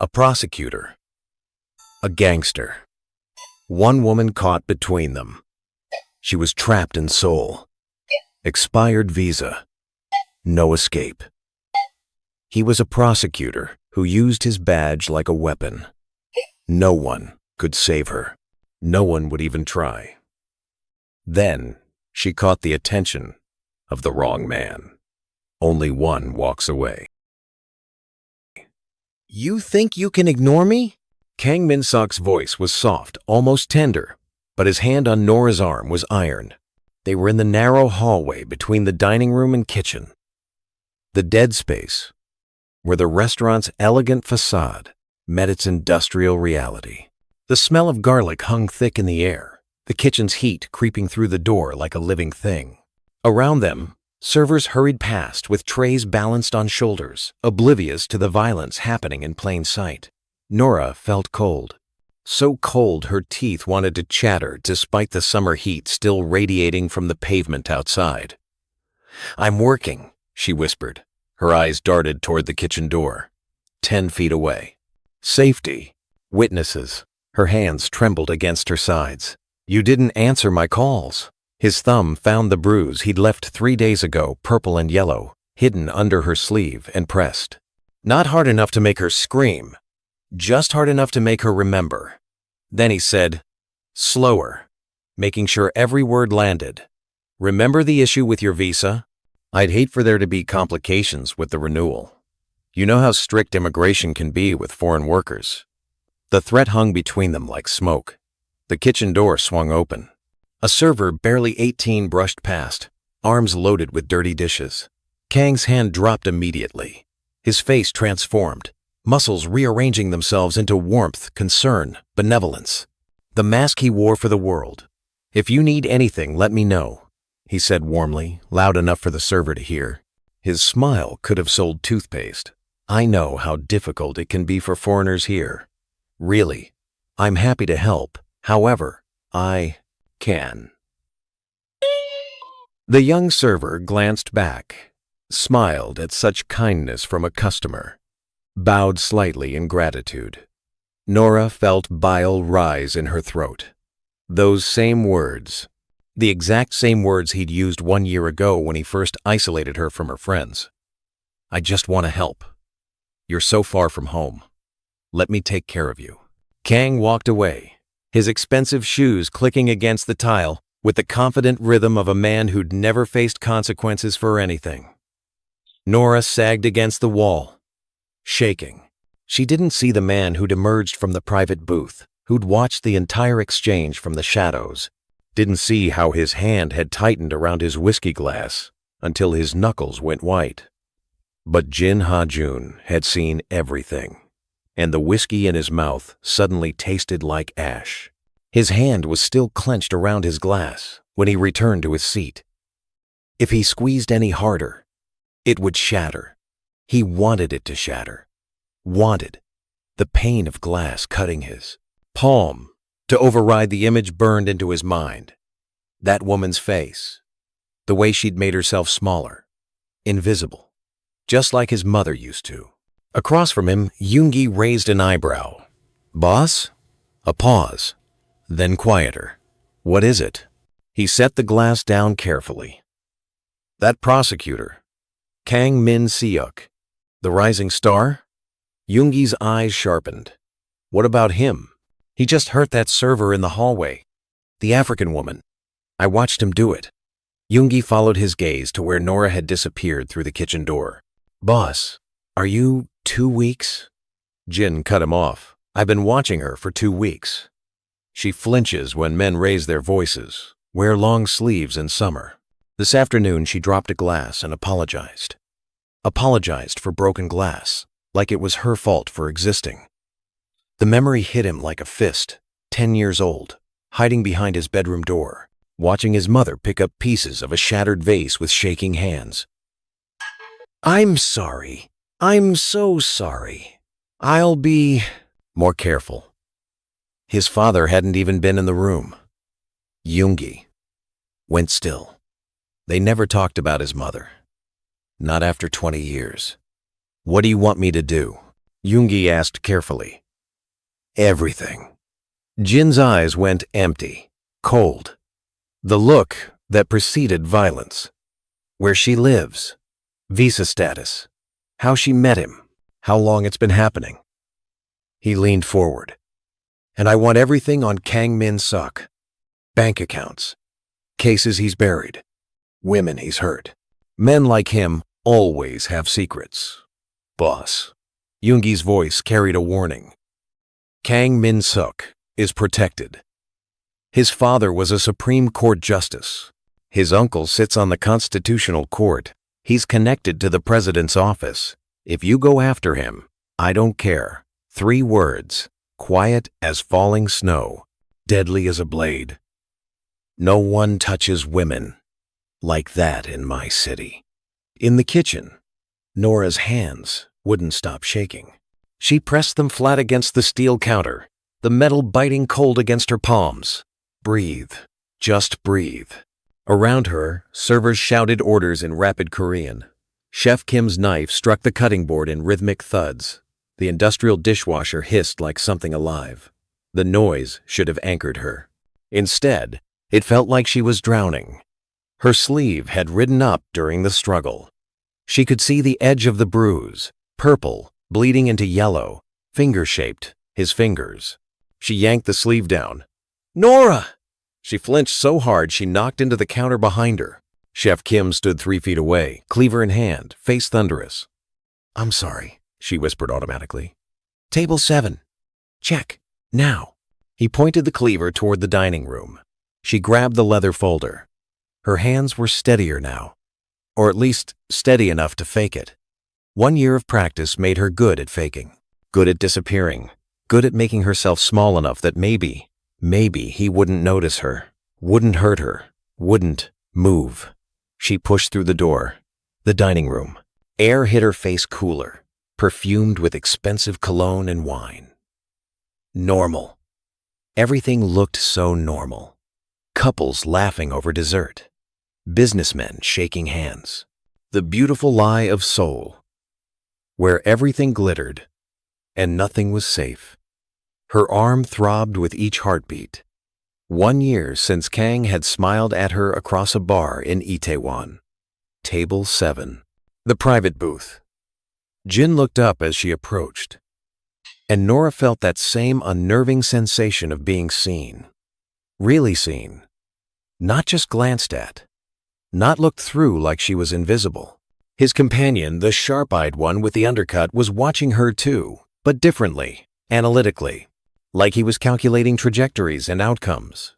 A prosecutor. A gangster. One woman caught between them. She was trapped in Seoul. Expired visa. No escape. He was a prosecutor who used his badge like a weapon. No one could save her. No one would even try. Then she caught the attention of the wrong man. Only one walks away. "You think you can ignore me?" Kang Min Seok's voice was soft, almost tender, but his hand on Nora's arm was iron. They were in the narrow hallway between the dining room and kitchen. The dead space, where the restaurant's elegant facade met its industrial reality. The smell of garlic hung thick in the air, the kitchen's heat creeping through the door like a living thing. Around them, servers hurried past with trays balanced on shoulders, oblivious to the violence happening in plain sight. Norah felt cold. So cold her teeth wanted to chatter despite the summer heat still radiating from the pavement outside. "I'm working," she whispered. Her eyes darted toward the kitchen door. 10 feet away. Safety. Witnesses. Her hands trembled against her sides. "You didn't answer my calls." His thumb found the bruise he'd left 3 days ago, purple and yellow, hidden under her sleeve and pressed. Not hard enough to make her scream, just hard enough to make her remember. Then he said, slower, making sure every word landed. "Remember the issue with your visa? I'd hate for there to be complications with the renewal. You know how strict immigration can be with foreign workers." The threat hung between them like smoke. The kitchen door swung open. A server barely 18 brushed past, arms loaded with dirty dishes. Kang's hand dropped immediately. His face transformed, muscles rearranging themselves into warmth, concern, benevolence. The mask he wore for the world. "If you need anything, let me know," he said warmly, loud enough for the server to hear. His smile could have sold toothpaste. "I know how difficult it can be for foreigners here. Really, I'm happy to help, however I can." The young server glanced back, smiled at such kindness from a customer, bowed slightly in gratitude. Norah felt bile rise in her throat. Those same words, the exact same words he'd used 1 year ago when he first isolated her from her friends. "I just want to help. You're so far from home. Let me take care of you." Kang walked away, his expensive shoes clicking against the tile with the confident rhythm of a man who'd never faced consequences for anything. Norah sagged against the wall, shaking. She didn't see the man who'd emerged from the private booth, who'd watched the entire exchange from the shadows, didn't see how his hand had tightened around his whiskey glass until his knuckles went white. But Jin Ha-joon had seen everything, and the whiskey in his mouth suddenly tasted like ash. His hand was still clenched around his glass when he returned to his seat. If he squeezed any harder, it would shatter. He wanted it to shatter. Wanted the pain of glass cutting his palm to override the image burned into his mind. That woman's face, the way she'd made herself smaller, invisible, just like his mother used to. Across from him, Yoongi raised an eyebrow. "Boss?" A pause, then quieter. "What is it?" He set the glass down carefully. "That prosecutor, Kang Min Seok, the rising star?" Yoongi's eyes sharpened. "What about him? He just hurt that server in the hallway. The African woman. I watched him do it." Yoongi followed his gaze to where Norah had disappeared through the kitchen door. "Boss, are you 2 weeks?" Jin cut him off. "I've been watching her for 2 weeks. She flinches when men raise their voices, wear long sleeves in summer. This afternoon she dropped a glass and apologized. Apologized for broken glass, like it was her fault for existing." The memory hit him like a fist, 10 years old, hiding behind his bedroom door, watching his mother pick up pieces of a shattered vase with shaking hands. "I'm sorry. I'm so sorry. I'll be more careful." His father hadn't even been in the room. Yoongi went still. They never talked about his mother. Not after 20 years. "What do you want me to do?" Yoongi asked carefully. Everything. Jin's eyes went empty, cold. The look that preceded violence. Where she lives. Visa status. How she met him. How long it's been happening. He leaned forward. And I want everything on Kang Min Seok. Bank accounts. Cases he's buried. Women he's hurt. Men like him always have secrets. Boss. Yoongi's voice carried a warning. Kang Min Seok is protected. His father was a Supreme Court justice. His uncle sits on the Constitutional Court. He's connected to the president's office. If you go after him, I don't care. 3 words. Quiet as falling snow. Deadly as a blade. No one touches women like that in my city. In the kitchen, Nora's hands wouldn't stop shaking. She pressed them flat against the steel counter, the metal biting cold against her palms. Breathe. Just breathe. Around her, servers shouted orders in rapid Korean. Chef Kim's knife struck the cutting board in rhythmic thuds. The industrial dishwasher hissed like something alive. The noise should have anchored her. Instead, it felt like she was drowning. Her sleeve had ridden up during the struggle. She could see the edge of the bruise, purple, bleeding into yellow, finger-shaped, his fingers. She yanked the sleeve down. Norah! She flinched so hard she knocked into the counter behind her. Chef Kim stood 3 feet away, cleaver in hand, face thunderous. I'm sorry, she whispered automatically. Table 7. Check. Now. He pointed the cleaver toward the dining room. She grabbed the leather folder. Her hands were steadier now. Or at least steady enough to fake it. 1 year of practice made her good at faking. Good at disappearing. Good at making herself small enough that maybe he wouldn't notice her. Wouldn't hurt her. Wouldn't move. She pushed through the door. The dining room. Air hit her face cooler, perfumed with expensive cologne and wine. Normal. Everything looked so normal. Couples laughing over dessert. Businessmen shaking hands. The beautiful lie of Seoul, where everything glittered and nothing was safe. Her arm throbbed with each heartbeat. 1 year since Kang had smiled at her across a bar in Itaewon. Table 7. The private booth. Jin looked up as she approached, and Nora felt that same unnerving sensation of being seen. Really seen. Not just glanced at. Not looked through like she was invisible. His companion, the sharp-eyed one with the undercut, was watching her too, but differently, analytically, like he was calculating trajectories and outcomes.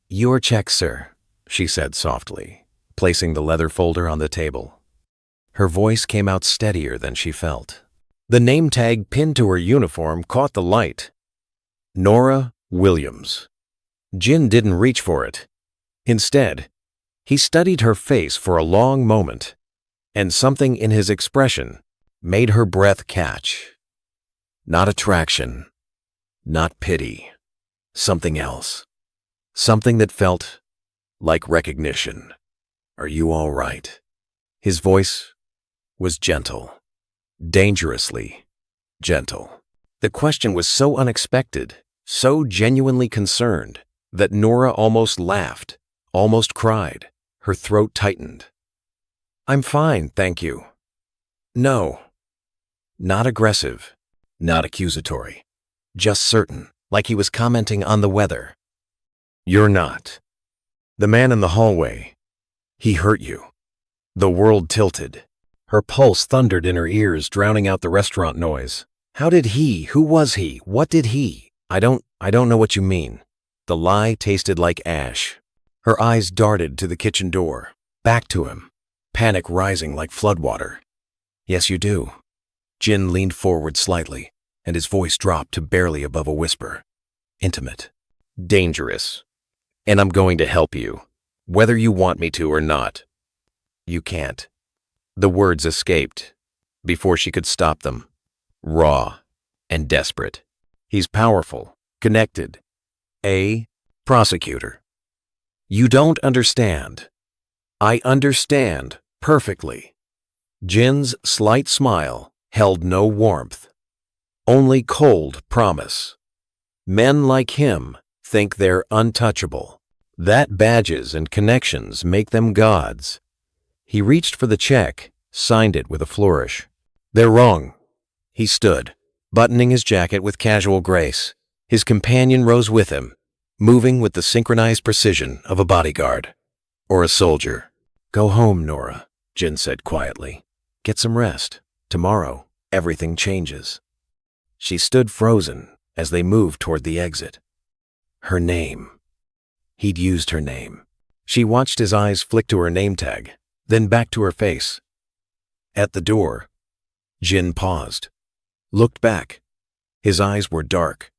Your check, sir, she said softly, placing the leather folder on the table. Her voice came out steadier than she felt. The name tag pinned to her uniform caught the light. Nora Williams. Jin didn't reach for it. Instead, he studied her face for a long moment, and something in his expression made her breath catch. Not attraction, not pity, something else. Something that felt like recognition. Are you all right? His voice was gentle, dangerously gentle. The question was so unexpected, so genuinely concerned, that Nora almost laughed, almost cried. Her throat tightened. I'm fine, thank you. No. Not aggressive, not accusatory. Just certain, like he was commenting on the weather. You're not. The man in the hallway, he hurt you. The world tilted. Her pulse thundered in her ears, drowning out the restaurant noise. How did he? Who was he? What did he? I don't know what you mean. The lie tasted like ash. Her eyes darted to the kitchen door, back to him, panic rising like floodwater. Yes, you do. Jin leaned forward slightly, and his voice dropped to barely above a whisper. Intimate. Dangerous. And I'm going to help you, whether you want me to or not. You can't. The words escaped before she could stop them. Raw and desperate. He's powerful, connected. A prosecutor. You don't understand. I understand perfectly. Jin's slight smile held no warmth, Only cold promise. Men like him think they're untouchable. That badges and connections make them gods. He reached for the check, signed it with a flourish. They're wrong. He stood, buttoning his jacket with casual grace. His companion rose with him, moving with the synchronized precision of a bodyguard or a soldier. Go home, Nora, Jin said quietly. Get some rest. Tomorrow, everything changes. She stood frozen as they moved toward the exit. Her name. He'd used her name. She watched his eyes flick to her name tag, then back to her face. At the door, Jin paused, looked back. His eyes were dark,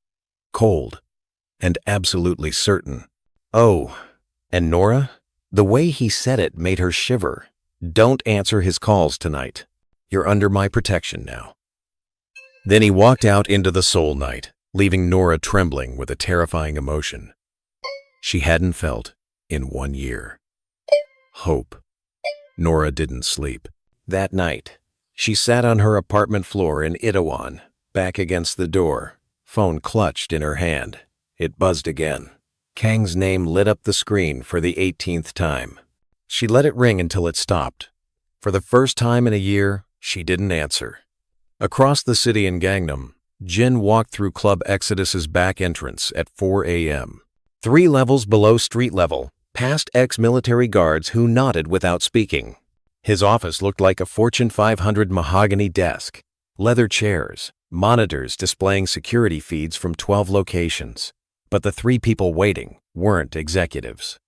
cold, and absolutely certain. Oh, and Nora? The way he said it made her shiver. Don't answer his calls tonight. You're under my protection now. Then he walked out into the Seoul night, leaving Nora trembling with a terrifying emotion she hadn't felt in 1 year. Hope. Nora didn't sleep. That night, she sat on her apartment floor in Itaewon, back against the door, phone clutched in her hand. It buzzed again. Kang's name lit up the screen for the 18th time. She let it ring until it stopped. For the first time in a year, she didn't answer. Across the city in Gangnam, Jin walked through Club Exodus's back entrance at 4 a.m. 3 levels below street level, past ex-military guards who nodded without speaking. His office looked like a Fortune 500 mahogany desk, leather chairs, monitors displaying security feeds from 12 locations. But the 3 people waiting weren't executives.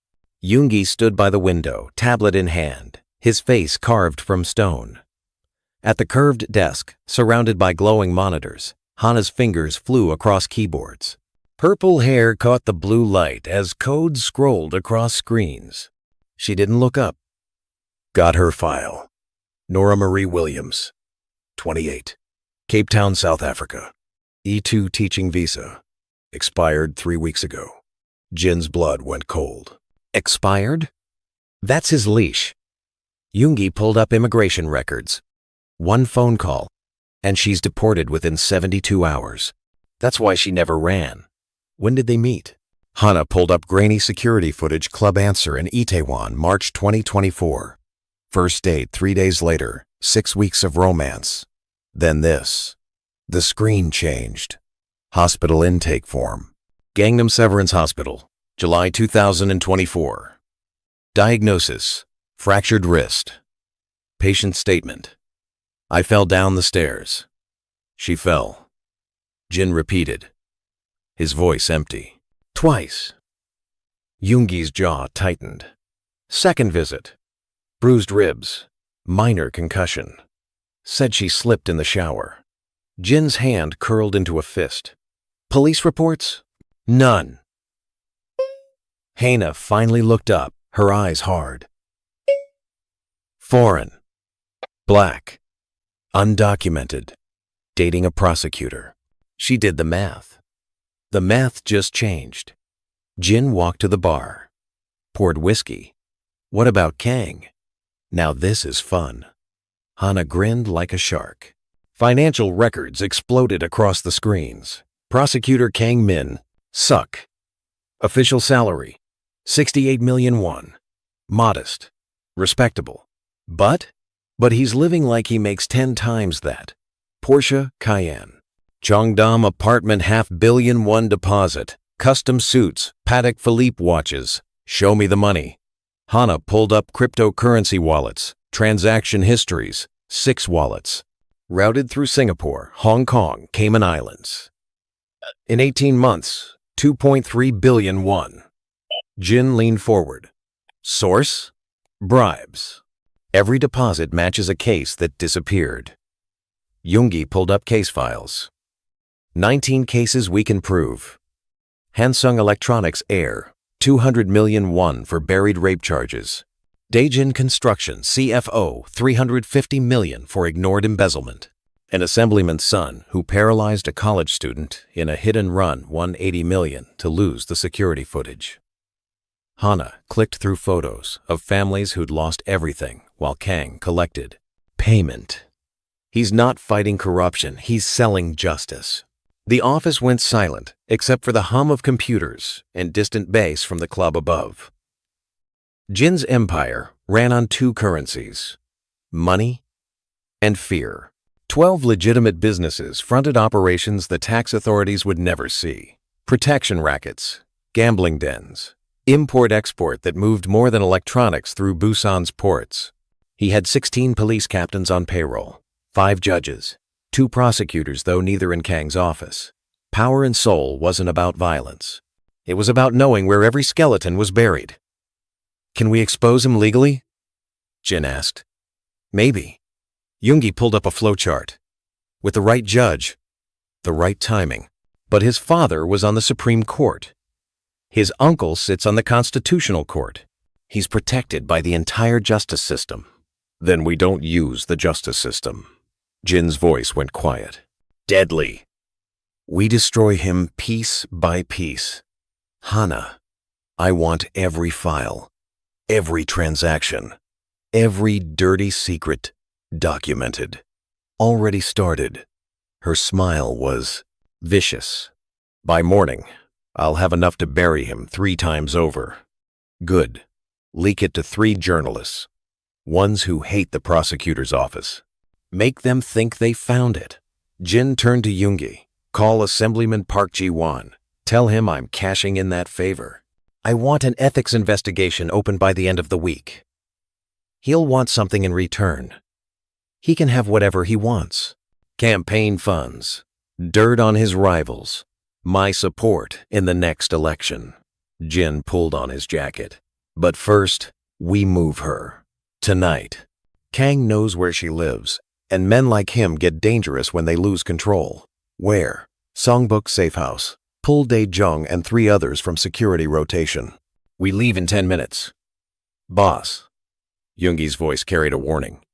Yoongi stood by the window, tablet in hand, his face carved from stone. At the curved desk, surrounded by glowing monitors, Hana's fingers flew across keyboards. Purple hair caught the blue light as codes scrolled across screens. She didn't look up. Got her file. Nora Williams, 28, Cape Town, South Africa. E2 teaching visa. Expired 3 weeks ago. Jin's blood went cold. Expired? That's his leash. Yoongi pulled up immigration records. 1 phone call, and she's deported within 72 hours. That's why she never ran. When did they meet? Hana pulled up grainy security footage Club Answer in Itaewon, March 2024. First date 3 days later, 6 weeks of romance. Then this. The screen changed. Hospital intake form. Gangnam Severance Hospital, July 2024. Diagnosis: fractured wrist. Patient statement: I fell down the stairs. She fell. Jin repeated, his voice empty. Twice. Yoongi's jaw tightened. Second visit: bruised ribs, minor concussion. Said she slipped in the shower. Jin's hand curled into a fist. Police reports? None. Hana finally looked up, her eyes hard. Foreign. Black. Undocumented. Dating a prosecutor. She did the math. The math just changed. Jin walked to the bar. Poured whiskey. What about Kang? Now this is fun. Hana grinned like a shark. Financial records exploded across the screens. Prosecutor Kang Min Seok. Official salary: 68 million won. Modest. Respectable. But he's living like he makes 10 times that. Porsche Cayenne. Cheongdam apartment $500 million deposit. Custom suits, Patek Philippe watches. Show me the money. Hana pulled up cryptocurrency wallets, transaction histories, 6 wallets. Routed through Singapore, Hong Kong, Cayman Islands. In 18 months, 2.3 billion won. Jin leaned forward. Source? Bribes. Every deposit matches a case that disappeared. Yoongi pulled up case files. 19 cases we can prove. Hansung Electronics Air, 200 million won for buried rape charges. Daejin Construction CFO, 350 million for ignored embezzlement. An assemblyman's son who paralyzed a college student in a hit-and-run won 80 million to lose the security footage. Hana clicked through photos of families who'd lost everything while Kang collected. Payment. He's not fighting corruption, he's selling justice. The office went silent, except for the hum of computers and distant bass from the club above. Jin's empire ran on two currencies: money and fear. 12 legitimate businesses fronted operations the tax authorities would never see. Protection rackets, gambling dens, import-export that moved more than electronics through Busan's ports. He had 16 police captains on payroll, 5 judges, 2 prosecutors, though neither in Kang's office. Power in Seoul wasn't about violence. It was about knowing where every skeleton was buried. "Can we expose him legally?" Jin asked. "Maybe." Yoongi pulled up a flowchart. "With the right judge, the right timing." But his father was on the Supreme Court. His uncle sits on the Constitutional Court. He's protected by the entire justice system. "Then we don't use the justice system." Jin's voice went quiet. "Deadly. We destroy him piece by piece. Hana, I want every file, every transaction, every dirty secret documented. Already started." Her smile was vicious. "By morning, I'll have enough to bury him 3 times over." "Good. Leak it to 3 journalists. Ones who hate the prosecutor's office. Make them think they found it." Jin turned to Yoongi. "Call Assemblyman Park Ji-won. Tell him I'm cashing in that favor. I want an ethics investigation opened by the end of the week. He'll want something in return. He can have whatever he wants. Campaign funds, dirt on his rivals, my support in the next election." Jin pulled on his jacket. "But first, we move her. Tonight. Kang knows where she lives, and men like him get dangerous when they lose control." "Where?" "Songbuk Safe House. Pull Dae-jung and 3 others from security rotation. We leave in 10 minutes. "Boss." Yoongi's voice carried a warning.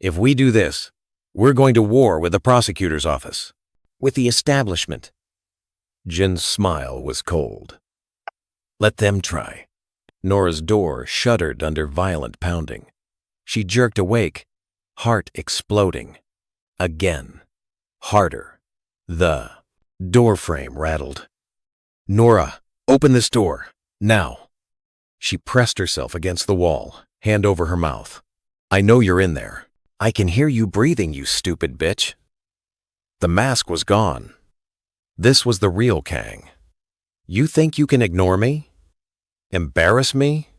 "If we do this, we're going to war with the prosecutor's office. With the establishment." Jin's smile was cold. "Let them try." Nora's door shuddered under violent pounding. She jerked awake, heart exploding. Again. Harder. The door frame rattled. "Nora, open this door. Now." She pressed herself against the wall, hand over her mouth. "I know you're in there. I can hear you breathing, you stupid bitch." The mask was gone. This was the real Kang. "You think you can ignore me? Embarrass me?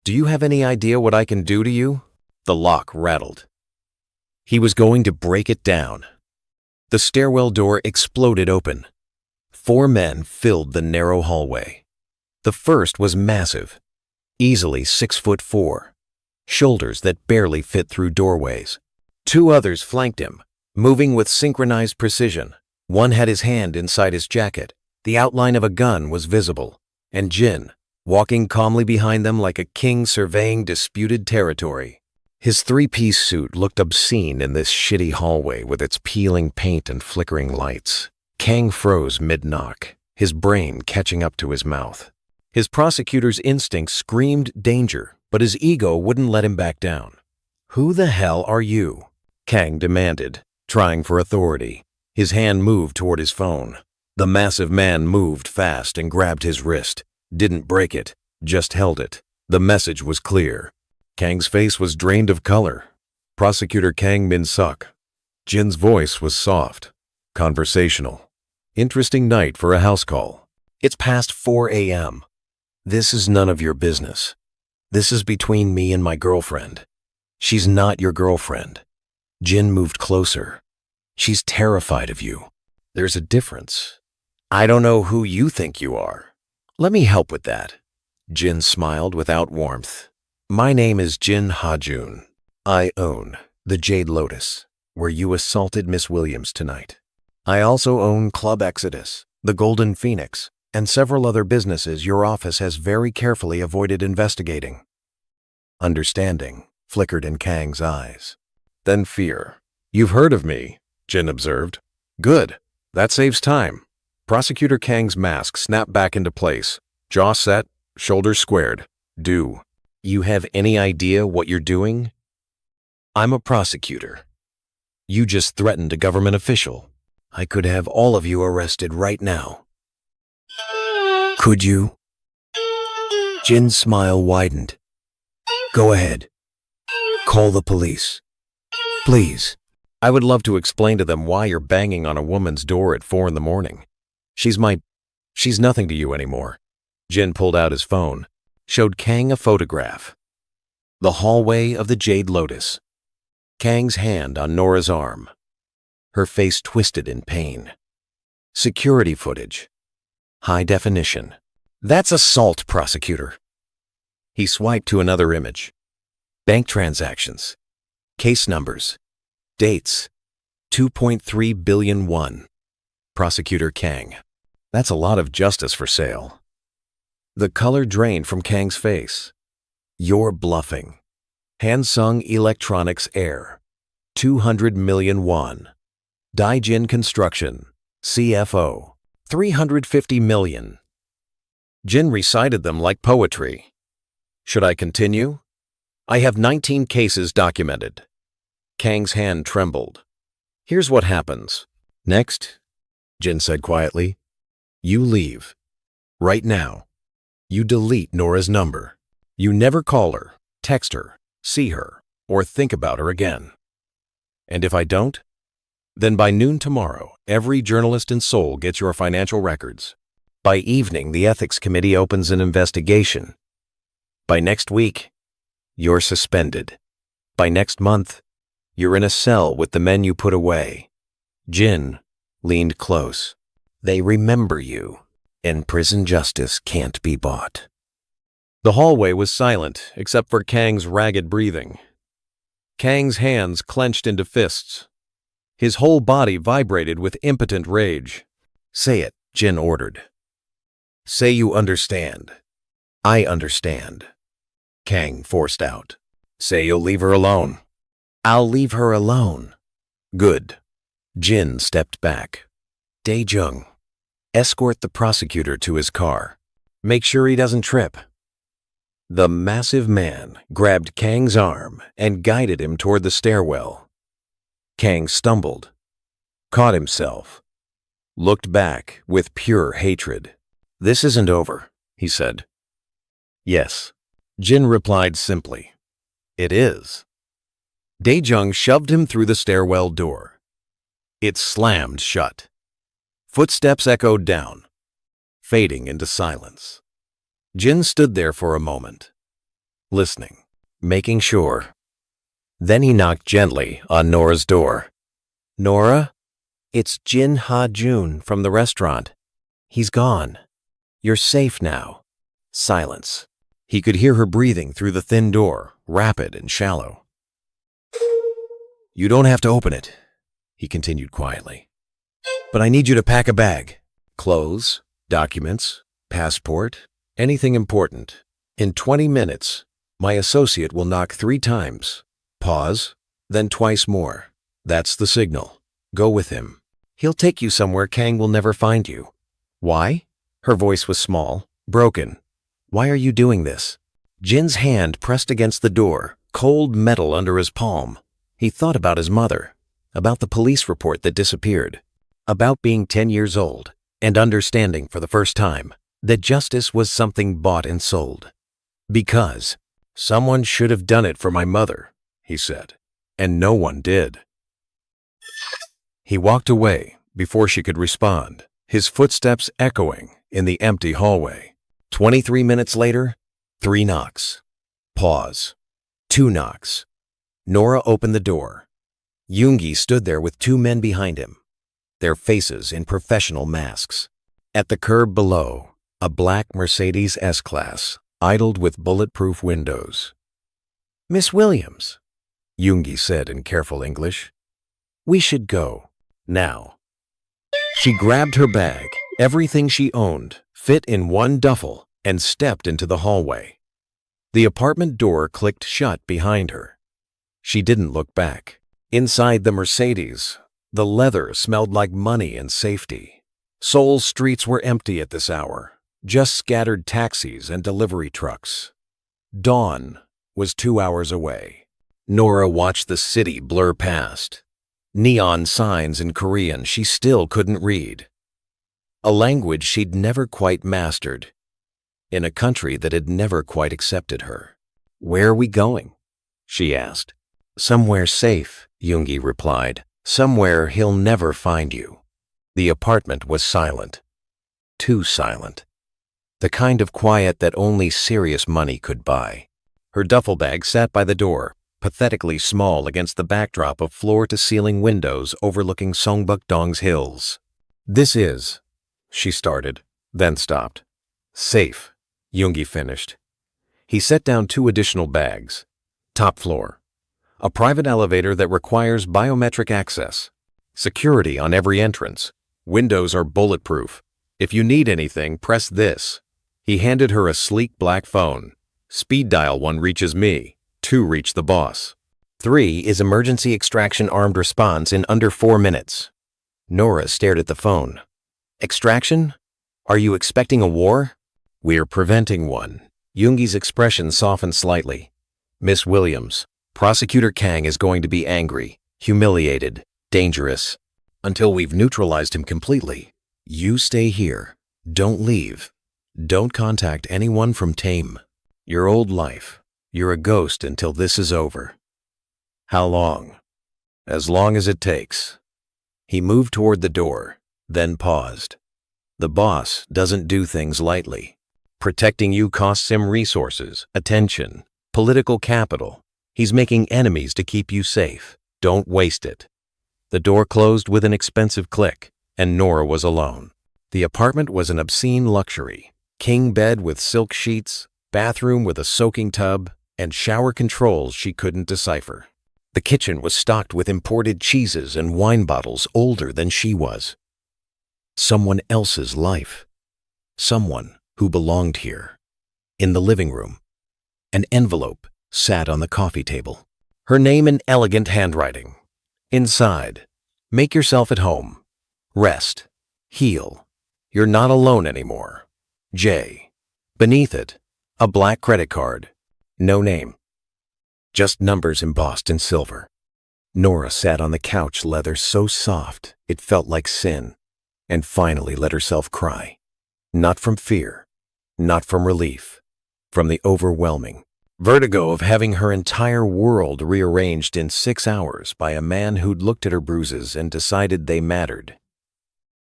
Do you have any idea what I can do to you?" The lock rattled. He was going to break it down. The stairwell door exploded open. 4 men filled the narrow hallway. The first was massive, easily 6'4", shoulders that barely fit through doorways. 2 others flanked him, moving with synchronized precision. One had his hand inside his jacket. The outline of a gun was visible, and Jin, walking calmly behind them like a king surveying disputed territory. His 3-piece suit looked obscene in this shitty hallway with its peeling paint and flickering lights. Kang froze mid-knock, his brain catching up to his mouth. His prosecutor's instinct screamed danger, but his ego wouldn't let him back down. "Who the hell are you?" Kang demanded, trying for authority. His hand moved toward his phone. The massive man moved fast and grabbed his wrist. Didn't break it, just held it. The message was clear. Kang's face was drained of color. Prosecutor Kang Min Seok. Jin's voice was soft, conversational. "Interesting night for a house call. It's past 4 a.m. This is none of your business. This is between me and my girlfriend. She's not your girlfriend." Jin moved closer. "She's terrified of you. There's a difference. I don't know who you think you are. Let me help with that." Jin smiled without warmth. "My name is Jin Ha-joon. I own the Jade Lotus, where you assaulted Miss Williams tonight. I also own Club Exodus, the Golden Phoenix, and several other businesses your office has very carefully avoided investigating." Understanding flickered in Kang's eyes. Then fear. "You've heard of me," Jin observed. "Good. That saves time." Prosecutor Kang's mask snapped back into place, jaw set, shoulders squared. "Do you have any idea what you're doing?" "I'm a prosecutor." You just threatened a government official. I could have all of you arrested right now. Could you? Jin's smile widened. Go ahead. Call the police. Please. I would love to explain to them why you're banging on a woman's door at 4 in the morning. She's nothing to you anymore. Jin pulled out his phone, showed Kang a photograph. The hallway of the Jade Lotus. Kang's hand on Nora's arm. Her face twisted in pain. Security footage. High definition. That's assault, prosecutor. He swiped to another image. Bank transactions. Case numbers. Dates. 2.3 billion won. Prosecutor Kang. That's a lot of justice for sale. The color drained from Kang's face. You're bluffing. Hansung Electronics Air. 200 million won. Daijin Construction. CFO. 350 million. Jin recited them like poetry. Should I continue? I have 19 cases documented. Kang's hand trembled. Here's what happens. Next, Jin said quietly, you leave. Right now. You delete Nora's number. You never call her, text her, see her, or think about her again. And if I don't, then by noon tomorrow, every journalist in Seoul gets your financial records. By evening, the ethics committee opens an investigation. By next week, you're suspended. By next month, you're in a cell with the men you put away. Jin leaned close. They remember you, and prison justice can't be bought. The hallway was silent except for Kang's ragged breathing. Kang's hands clenched into fists. His whole body vibrated with impotent rage. Say it, Jin ordered. Say you understand. I understand. Kang forced out. Say you'll leave her alone. I'll leave her alone. Good. Jin stepped back. Dae-jung, escort the prosecutor to his car. Make sure he doesn't trip. The massive man grabbed Kang's arm and guided him toward the stairwell. Kang stumbled, caught himself, looked back with pure hatred. This isn't over, he said. Yes, Jin replied simply. It is. Dae-jung shoved him through the stairwell door. It slammed shut. Footsteps echoed down, fading into silence. Jin stood there for a moment, listening, making sure. Then he knocked gently on Nora's door. Nora, it's Jin Ha-joon from the restaurant. He's gone. You're safe now. Silence. He could hear her breathing through the thin door, rapid and shallow. You don't have to open it, he continued quietly. But I need you to pack a bag. Clothes, documents, passport, anything important. In 20 minutes, my associate will knock 3 times. Pause, then twice more. That's the signal. Go with him. He'll take you somewhere Kang will never find you. Why? Her voice was small, broken. Why are you doing this? Jin's hand pressed against the door, cold metal under his palm. He thought about his mother, about the police report that disappeared, about being 10 years old and understanding for the first time that justice was something bought and sold. Because someone should have done it for my mother, he said, and no one did. He walked away before she could respond, his footsteps echoing in the empty hallway. 23 minutes later, 3 knocks. Pause. 2 knocks. Nora opened the door. Yoongi stood there with 2 men behind him, their faces in professional masks. At the curb below, a black Mercedes S-Class idled with bulletproof windows. Miss Williams, Yoongi said in careful English, we should go, now. She grabbed her bag, everything she owned, fit in one duffel, and stepped into the hallway. The apartment door clicked shut behind her. She didn't look back. Inside the Mercedes, the leather smelled like money and safety. Seoul's streets were empty at this hour, just scattered taxis and delivery trucks. Dawn was 2 hours away. Nora watched the city blur past. neon signs in Korean she still couldn't read. A language she'd never quite mastered, in a country that had never quite accepted her. "Where are we going?" she asked. "Somewhere safe," Yoongi replied. "Somewhere he'll never find you." The apartment was silent. Too silent. The kind of quiet that only serious money could buy. Her duffel bag sat by the door, pathetically small against the backdrop of floor-to-ceiling windows overlooking Songbuk-dong's hills. "This is," she started, then stopped. "Safe," Yoongi finished. He set down 2 additional bags. "Top floor. A private elevator that requires biometric access. Security on every entrance. Windows are bulletproof. If you need anything, press this." He handed her a sleek black phone. "Speed dial 1 reaches me. 2 reach the boss. 3 is emergency extraction armed response in under 4 minutes. Nora stared at the phone. "Extraction? Are you expecting a war?" "We're preventing one." Yoongi's expression softened slightly. "Miss Williams, Prosecutor Kang is going to be angry, humiliated, dangerous, until we've neutralized him completely. You stay here. Don't leave. Don't contact anyone from Tame. Your old life. You're a ghost until this is over." "How long?" "As long as it takes." He moved toward the door, then paused. "The boss doesn't do things lightly. Protecting you costs him resources, attention, political capital. He's making enemies to keep you safe. Don't waste it." The door closed with an expensive click, and Nora was alone. The apartment was an obscene luxury. King bed with silk sheets, bathroom with a soaking tub, and shower controls she couldn't decipher. The kitchen was stocked with imported cheeses and wine bottles older than she was. Someone else's life. Someone who belonged here. In the living room, an envelope sat on the coffee table. Her name in elegant handwriting. Inside, "Make yourself at home. Rest. Heal. You're not alone anymore. J." Beneath it, a black credit card. No name. Just numbers embossed in silver. Nora sat on the couch leather so soft it felt like sin, and finally let herself cry. Not from fear. Not from relief, from the overwhelming vertigo of having her entire world rearranged in 6 hours by a man who'd looked at her bruises and decided they mattered.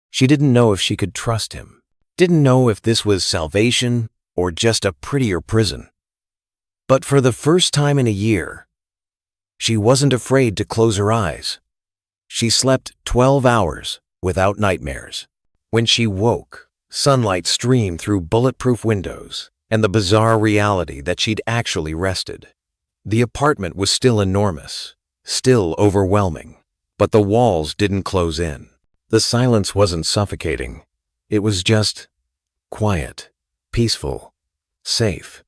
She didn't know if she could trust him, didn't know if this was salvation or just a prettier prison. But for the first time in a year, she wasn't afraid to close her eyes. She slept 12 hours without nightmares. When she woke, sunlight streamed through bulletproof windows, and the bizarre reality that she'd actually rested. The apartment was still enormous, still overwhelming, but the walls didn't close in. The silence wasn't suffocating. It was just quiet, peaceful, safe.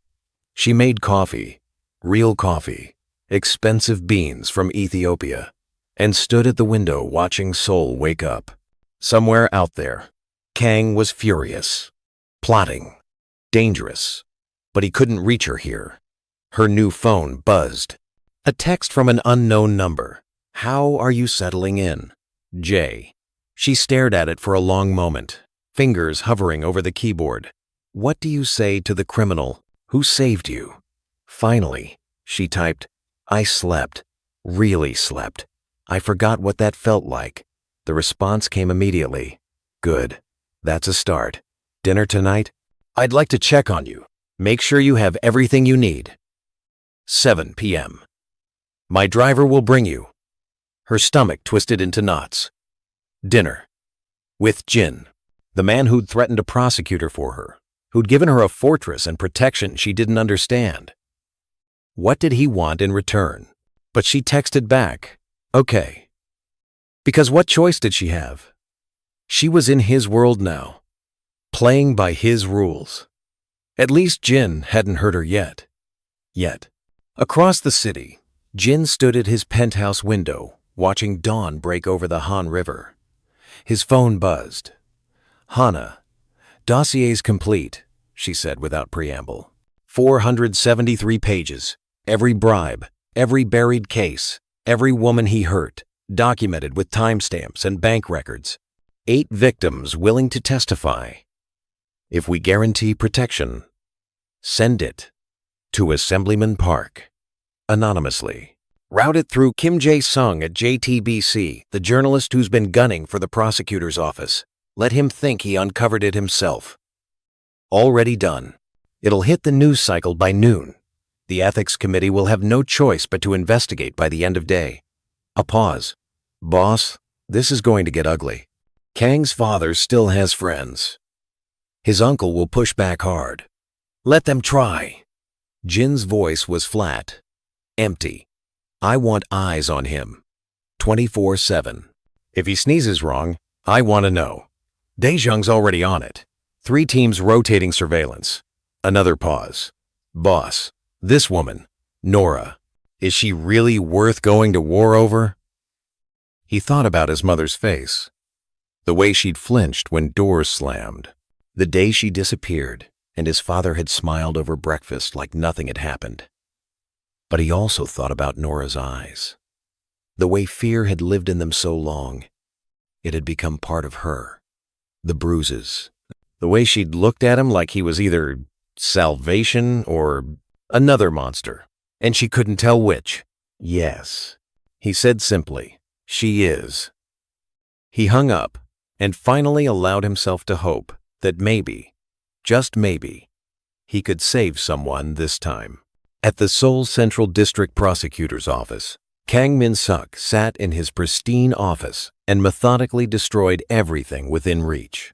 She made coffee, real coffee, expensive beans from Ethiopia, and stood at the window watching Seoul wake up. Somewhere out there, Kang was furious, plotting, dangerous, but he couldn't reach her here. Her new phone buzzed. A text from an unknown number. "How are you settling in? J." She stared at it for a long moment, fingers hovering over the keyboard. "What do you say to the criminal who saved you?" Finally, she typed, "I slept, really slept. I forgot what that felt like." The response came immediately. "Good. That's a start. Dinner tonight? I'd like to check on you. Make sure you have everything you need. 7 p.m. My driver will bring you." Her stomach twisted into knots. Dinner. With Jin, the man who'd threatened to prosecute her for her, who'd given her a fortress and protection she didn't understand. What did he want in return? But she texted back, "Okay." Because what choice did she have? She was in his world now, playing by his rules. At least Jin hadn't hurt her yet. Across the city, Jin stood at his penthouse window, watching dawn break over the Han River. His phone buzzed. "Hana, dossier's complete," she said without preamble. 473 pages. Every bribe, every buried case, every woman he hurt, documented with timestamps and bank records. 8 victims willing to testify. If we guarantee protection, send it to Assemblyman Park, anonymously. Route it through Kim Jae-sung at JTBC, the journalist who's been gunning for the prosecutor's office. Let him think he uncovered it himself. Already done. It'll hit the news cycle by noon. The ethics committee will have no choice but to investigate by the end of day. A pause. Boss, this is going to get ugly. Kang's father still has friends. His uncle will push back hard. Let them try. Jin's voice was flat, empty. I want eyes on him, 24/7. If he sneezes wrong, I want to know. Daejeong's already on it. 3 teams rotating surveillance. Another pause. Boss, this woman, Norah, is she really worth going to war over? He thought about his mother's face, the way she'd flinched when doors slammed, the day she disappeared, and his father had smiled over breakfast like nothing had happened. But he also thought about Norah's eyes, the way fear had lived in them so long. It had become part of her. The bruises, the way she'd looked at him like he was either salvation or another monster, and she couldn't tell which. Yes, he said simply, she is. He hung up and finally allowed himself to hope that maybe, just maybe, he could save someone this time. At the Seoul Central District Prosecutor's office, Kang Min Seok sat in his pristine office and methodically destroyed everything within reach.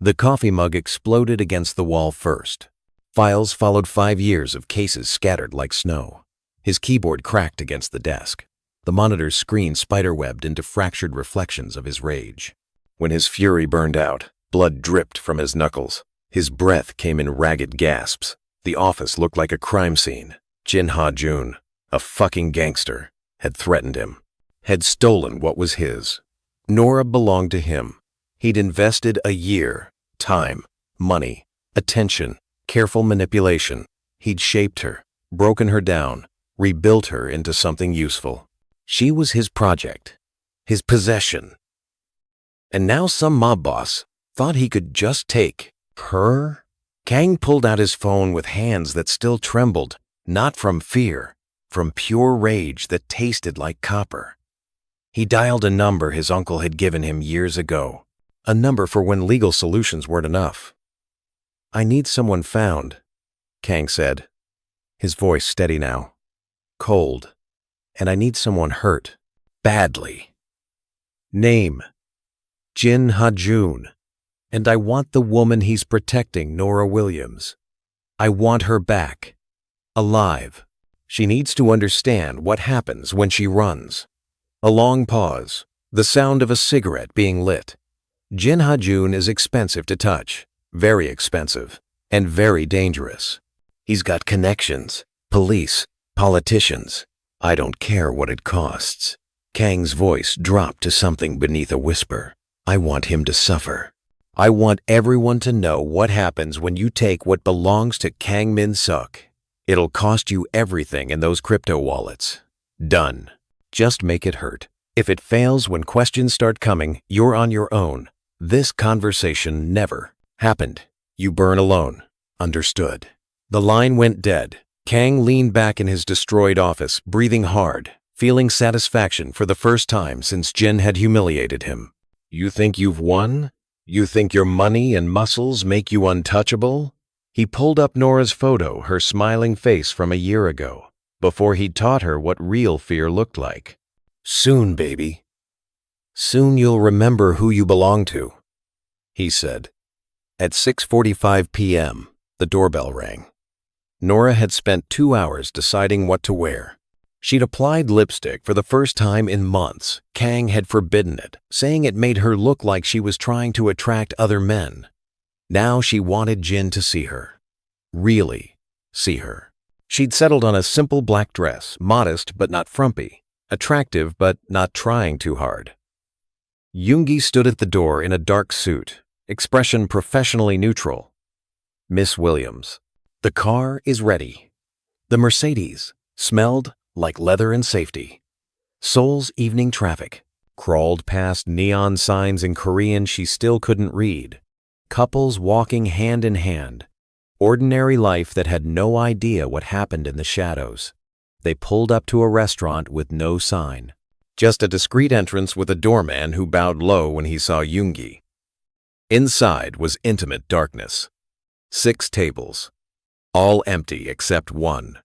The coffee mug exploded against the wall first. Files followed 5 years of cases scattered like snow. His keyboard cracked against the desk. The monitor's screen spiderwebbed into fractured reflections of his rage. When his fury burned out, blood dripped from his knuckles. His breath came in ragged gasps. The office looked like a crime scene. Jin Ha-joon, a fucking gangster, had threatened him, had stolen what was his. Norah belonged to him. He'd invested a year, time, money, attention, careful manipulation. He'd shaped her, broken her down, rebuilt her into something useful. She was his project, his possession. And now some mob boss thought he could just take her? Kang pulled out his phone with hands that still trembled, not from fear, from pure rage that tasted like copper. He dialed a number his uncle had given him years ago, a number for when legal solutions weren't enough. I need someone found, Kang said, his voice steady now, cold, and I need someone hurt, badly. Name, Jin Ha-joon, and I want the woman he's protecting, Nora Williams. I want her back, alive. She needs to understand what happens when she runs. A long pause, the sound of a cigarette being lit. Jin Ha-joon is expensive to touch, very expensive, and very dangerous. He's got connections, police, politicians. I don't care what it costs. Kang's voice dropped to something beneath a whisper. I want him to suffer. I want everyone to know what happens when you take what belongs to Kang Min Seok. It'll cost you everything in those crypto wallets. Done. Just make it hurt. If it fails when questions start coming, you're on your own. This conversation never happened. You burn alone. Understood. The line went dead. Kang leaned back in his destroyed office, breathing hard, feeling satisfaction for the first time since Jin had humiliated him. You think you've won? You think your money and muscles make you untouchable? He pulled up Nora's photo, her smiling face from a year ago, before he'd taught her what real fear looked like. Soon, baby. Soon you'll remember who you belong to, he said. At 6:45 p.m., the doorbell rang. Norah had spent 2 hours deciding what to wear. She'd applied lipstick for the first time in months. Kang had forbidden it, saying it made her look like she was trying to attract other men. Now she wanted Jin to see her. Really see her. She'd settled on a simple black dress, modest but not frumpy, attractive but not trying too hard. Yoongi stood at the door in a dark suit, expression professionally neutral. Miss Williams, the car is ready. The Mercedes smelled like leather and safety. Seoul's evening traffic crawled past neon signs in Korean she still couldn't read. Couples walking hand in hand. Ordinary life that had no idea what happened in the shadows. They pulled up to a restaurant with no sign. Just a discreet entrance with a doorman who bowed low when he saw Yoongi. Inside was intimate darkness. 6 tables, all empty except one.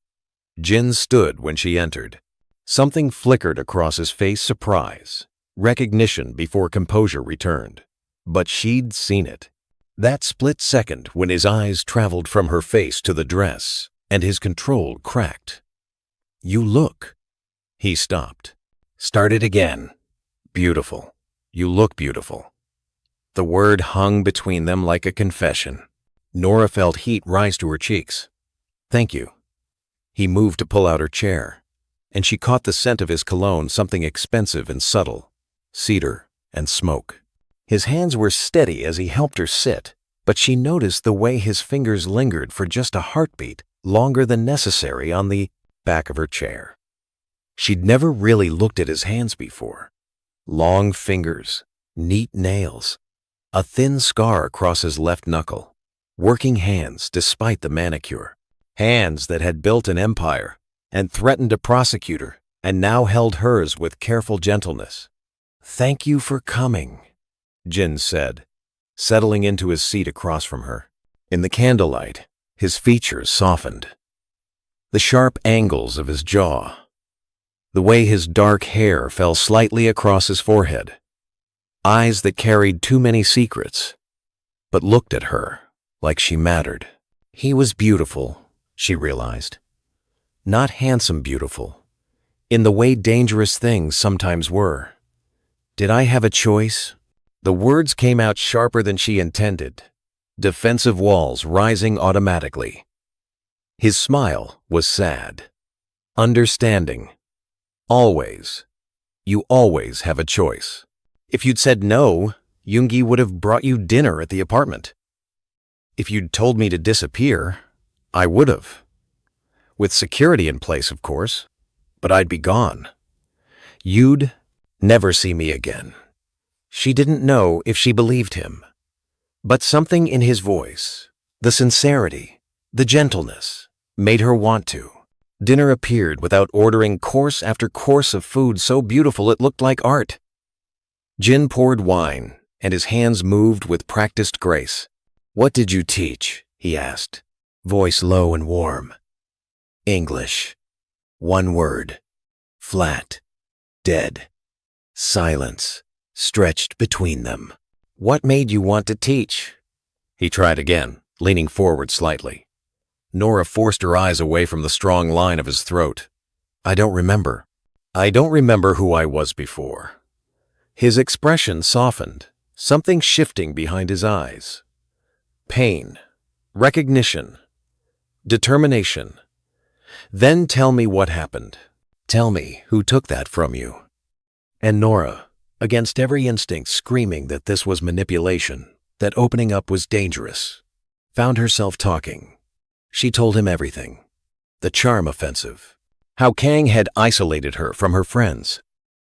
Jin stood when she entered. Something flickered across his face, surprise, recognition before composure returned. But she'd seen it. That split second when his eyes traveled from her face to the dress, and his control cracked. "You look." He stopped. Started again. "Beautiful. You look beautiful." The word hung between them like a confession. Nora felt heat rise to her cheeks. "Thank you." He moved to pull out her chair, and she caught the scent of his cologne, something expensive and subtle, cedar and smoke. His hands were steady as he helped her sit, but she noticed the way his fingers lingered for just a heartbeat longer than necessary on the back of her chair. She'd never really looked at his hands before. Long fingers, neat nails, a thin scar across his left knuckle. Working hands despite the manicure. Hands that had built an empire and threatened a prosecutor and now held hers with careful gentleness. "Thank you for coming," Jin said, settling into his seat across from her. In the candlelight, his features softened. The sharp angles of his jaw. The way his dark hair fell slightly across his forehead. Eyes that carried too many secrets, but looked at her like she mattered. He was beautiful, she realized. Not handsome beautiful, in the way dangerous things sometimes were. Did I have a choice? The words came out sharper than she intended, defensive walls rising automatically. His smile was sad. Understanding. Always. You always have a choice. If you'd said no, Yoongi would have brought you dinner at the apartment. If you'd told me to disappear, I would have. With security in place, of course, but I'd be gone. You'd never see me again. She didn't know if she believed him, but something in his voice, the sincerity, the gentleness, made her want to. Dinner appeared without ordering course after course of food so beautiful it looked like art. Jin poured wine, and his hands moved with practiced grace. "What did you teach?" he asked, voice low and warm. "English. One word. Flat. Dead. Silence stretched between them. What made you want to teach?" He tried again, leaning forward slightly. Nora forced her eyes away from the strong line of his throat. "I don't remember. I don't remember who I was before." His expression softened, something shifting behind his eyes. Pain, recognition, determination. "Then tell me what happened. Tell me who took that from you." And Nora, against every instinct screaming that this was manipulation, that opening up was dangerous, found herself talking. She told him everything. The charm offensive. How Kang had isolated her from her friends.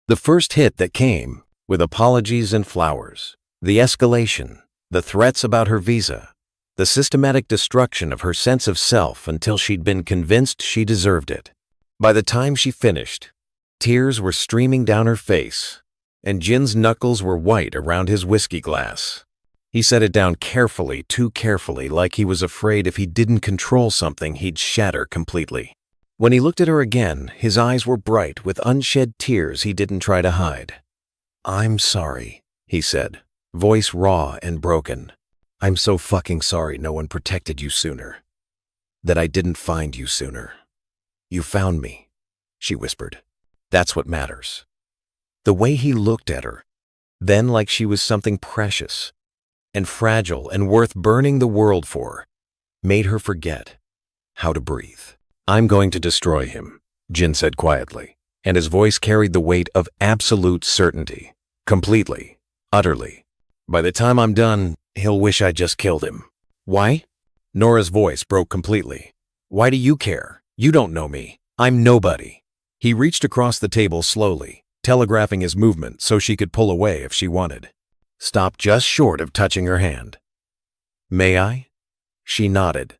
The first hit that came, with apologies and flowers. The escalation. The threats about her visa, the systematic destruction of her sense of self until she'd been convinced she deserved it. By the time she finished, tears were streaming down her face, and Jin's knuckles were white around his whiskey glass. He set it down carefully, too carefully, like he was afraid if he didn't control something, he'd shatter completely. When he looked at her again, his eyes were bright with unshed tears he didn't try to hide. "I'm sorry," he said. Voice raw and broken. "I'm so fucking sorry no one protected you sooner. That I didn't find you sooner. You found me," she whispered. "That's what matters." The way he looked at her, then like she was something precious and fragile and worth burning the world for, made her forget how to breathe. "I'm going to destroy him," Jin said quietly, and his voice carried the weight of absolute certainty. "Completely, utterly. By the time I'm done, he'll wish I just killed him." "Why?" Nora's voice broke completely. "Why do you care? You don't know me. I'm nobody." He reached across the table slowly, telegraphing his movement so she could pull away if she wanted. Stopped just short of touching her hand. "May I?" She nodded,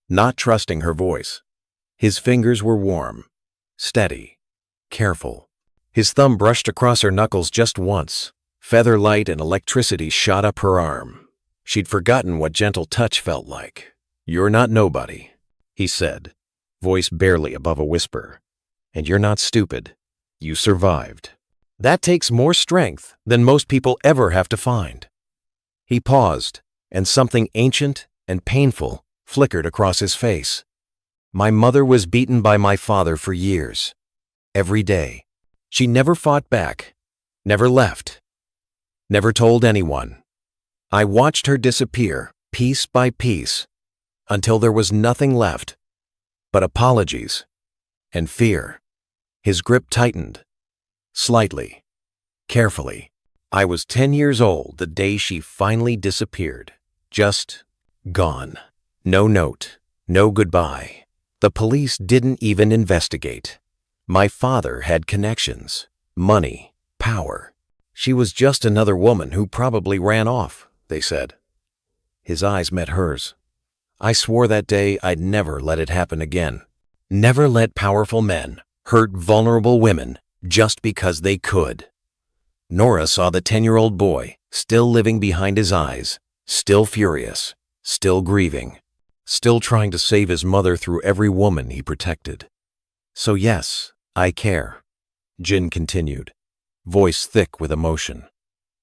not trusting her voice. His fingers were warm, steady, careful. His thumb brushed across her knuckles just once. Feather light and electricity shot up her arm. She'd forgotten what gentle touch felt like. "You're not nobody," he said, voice barely above a whisper. "And you're not stupid. You survived. That takes more strength than most people ever have to find." He paused, and something ancient and painful flickered across his face. "My mother was beaten by my father for years. Every day. She never fought back, never left, never told anyone. I watched her disappear, piece by piece, until there was nothing left but apologies and fear." His grip tightened, slightly, carefully. "I was 10 years old the day she finally disappeared. Just gone. No note, no goodbye. The police didn't even investigate. My father had connections, money, power. She was just another woman who probably ran off, they said." His eyes met hers. "I swore that day I'd never let it happen again. Never let powerful men hurt vulnerable women just because they could." Norah saw the 10-year-old boy, still living behind his eyes, still furious, still grieving, still trying to save his mother through every woman he protected. "So yes, I care," Jin continued, voice thick with emotion.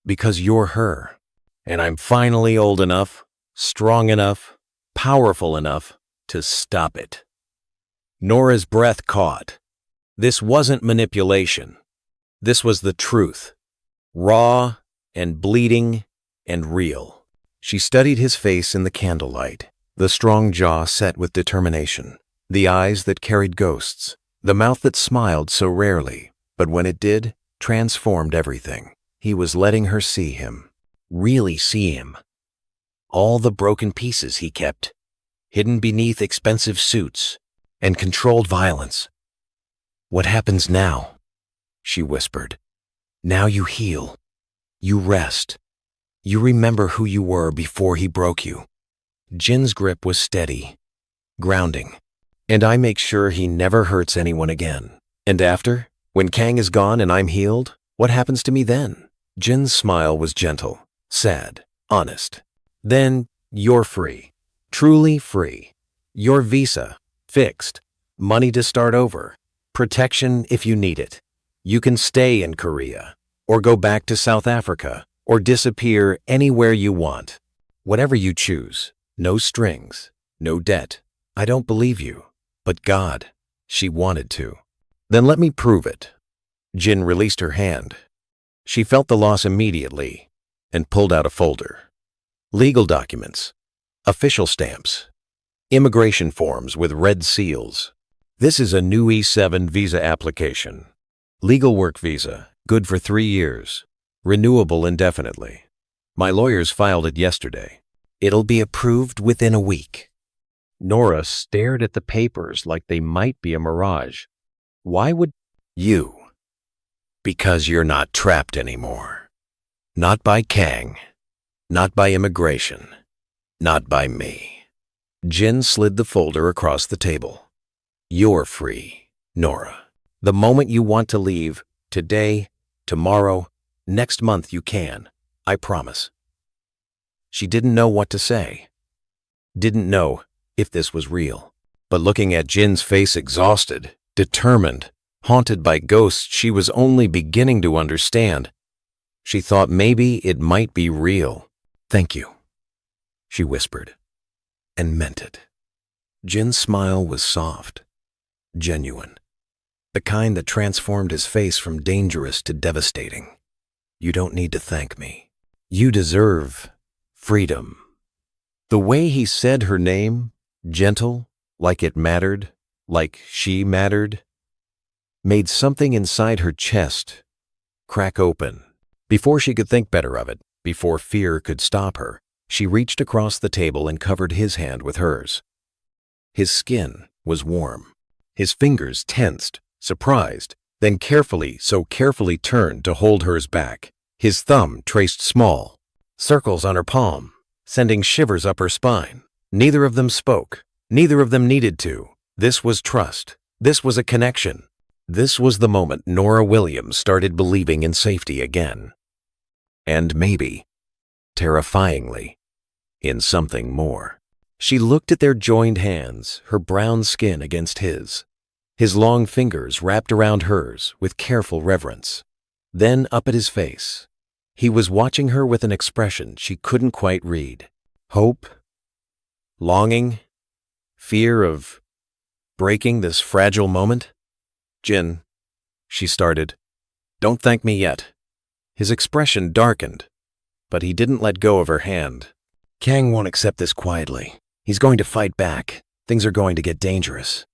"Because you're her. And I'm finally old enough, strong enough, powerful enough to stop it." Nora's breath caught. This wasn't manipulation. This was the truth. Raw and bleeding and real. She studied his face in the candlelight, the strong jaw set with determination, the eyes that carried ghosts, the mouth that smiled so rarely, but when it did, transformed everything. He was letting her see him, really see him. All the broken pieces he kept, hidden beneath expensive suits and controlled violence. "What happens now?" she whispered. "Now you heal. You rest. You remember who you were before he broke you." Jin's grip was steady, grounding. "And I make sure he never hurts anyone again. And after, when Kang is gone and I'm healed, what happens to me then?" Jin's smile was gentle, sad, honest. "Then you're free. Truly free. Your visa, fixed. Money to start over. Protection if you need it. You can stay in Korea, or go back to South Africa, or disappear anywhere you want. Whatever you choose. No strings, no debt. I don't believe you. But God, she wanted to." "Then let me prove it." Jin released her hand. She felt the loss immediately and pulled out a folder. Legal documents, official stamps, immigration forms with red seals. "This is a new E7 visa application. Legal work visa, good for 3 years, renewable indefinitely. My lawyers filed it yesterday. It'll be approved within a week." Norah stared at the papers like they might be a mirage. "Why would you?" "Because you're not trapped anymore. Not by Kang, not by immigration, not by me." Jin slid the folder across the table. "You're free, Norah. The moment you want to leave, today, tomorrow, next month you can, I promise." She didn't know what to say. Didn't know if this was real. But looking at Jin's face, exhausted, determined, haunted by ghosts she was only beginning to understand, she thought maybe it might be real. "Thank you," she whispered, and meant it. Jin's smile was soft, genuine, the kind that transformed his face from dangerous to devastating. "You don't need to thank me. You deserve freedom." The way he said her name, gentle, like it mattered, like she mattered, made something inside her chest crack open. Before she could think better of it, before fear could stop her, she reached across the table and covered his hand with hers. His skin was warm, his fingers tensed, surprised, then so carefully turned to hold hers back. His thumb traced small circles on her palm, sending shivers up her spine. Neither of them spoke. Neither of them needed to. This was trust. This was a connection. This was the moment Nora Williams started believing in safety again. And maybe, terrifyingly, in something more. She looked at their joined hands, her brown skin against his long fingers wrapped around hers with careful reverence. Then up at his face. He was watching her with an expression she couldn't quite read. Hope, longing, fear of breaking this fragile moment. "Jin," she started, "don't thank me yet." His expression darkened, but he didn't let go of her hand. "Kang won't accept this quietly. He's going to fight back. Things are going to get dangerous."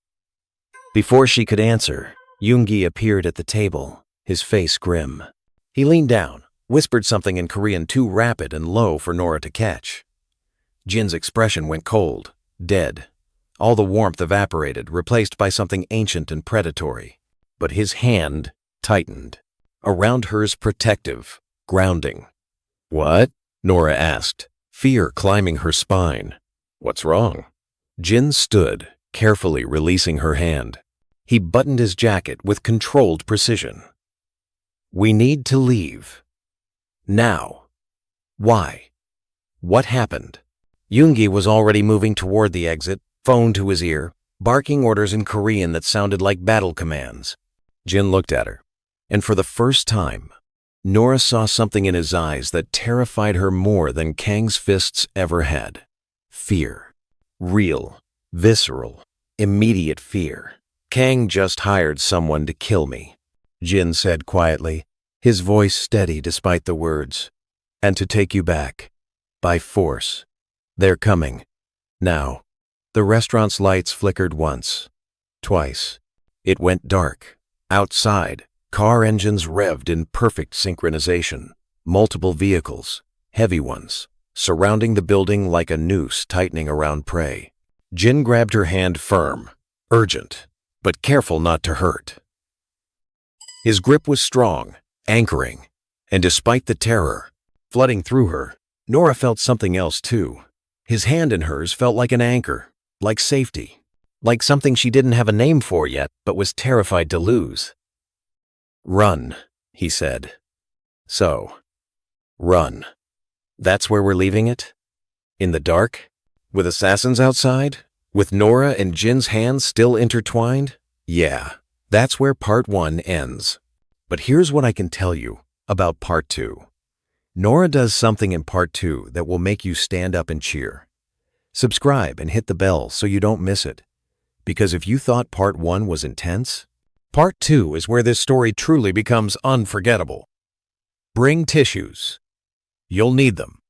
Before she could answer, Yoongi appeared at the table, his face grim. He leaned down, whispered something in Korean too rapid and low for Nora to catch. Jin's expression went cold, dead. All the warmth evaporated, replaced by something ancient and predatory. But his hand tightened, around hers protective, grounding. "What?" Nora asked, fear climbing her spine. "What's wrong?" Jin stood, carefully releasing her hand. He buttoned his jacket with controlled precision. "We need to leave. Now." "Why? What happened?" Yoongi was already moving toward the exit, phone to his ear, barking orders in Korean that sounded like battle commands. Jin looked at her, and for the first time, Nora saw something in his eyes that terrified her more than Kang's fists ever had. Fear. Real, visceral, immediate fear. "Kang just hired someone to kill me," Jin said quietly, his voice steady despite the words. "And to take you back. By force. They're coming. Now." The restaurant's lights flickered once. Twice. It went dark. Outside, car engines revved in perfect synchronization. Multiple vehicles, heavy ones, surrounding the building like a noose tightening around prey. Jin grabbed her hand firm, urgent, but careful not to hurt. His grip was strong, anchoring, and despite the terror flooding through her, Nora felt something else too. His hand in hers felt like an anchor, like safety, like something she didn't have a name for yet but was terrified to lose. "Run," he said. "So, run. That's where we're leaving it? In the dark? With assassins outside? With Nora and Jin's hands still intertwined? Yeah, that's where part 1 ends. But here's what I can tell you about part 2. Nora does something in part 2 that will make you stand up and cheer. Subscribe and hit the bell so you don't miss it. Because if you thought part 1 was intense, part 2 is where this story truly becomes unforgettable. Bring tissues. You'll need them.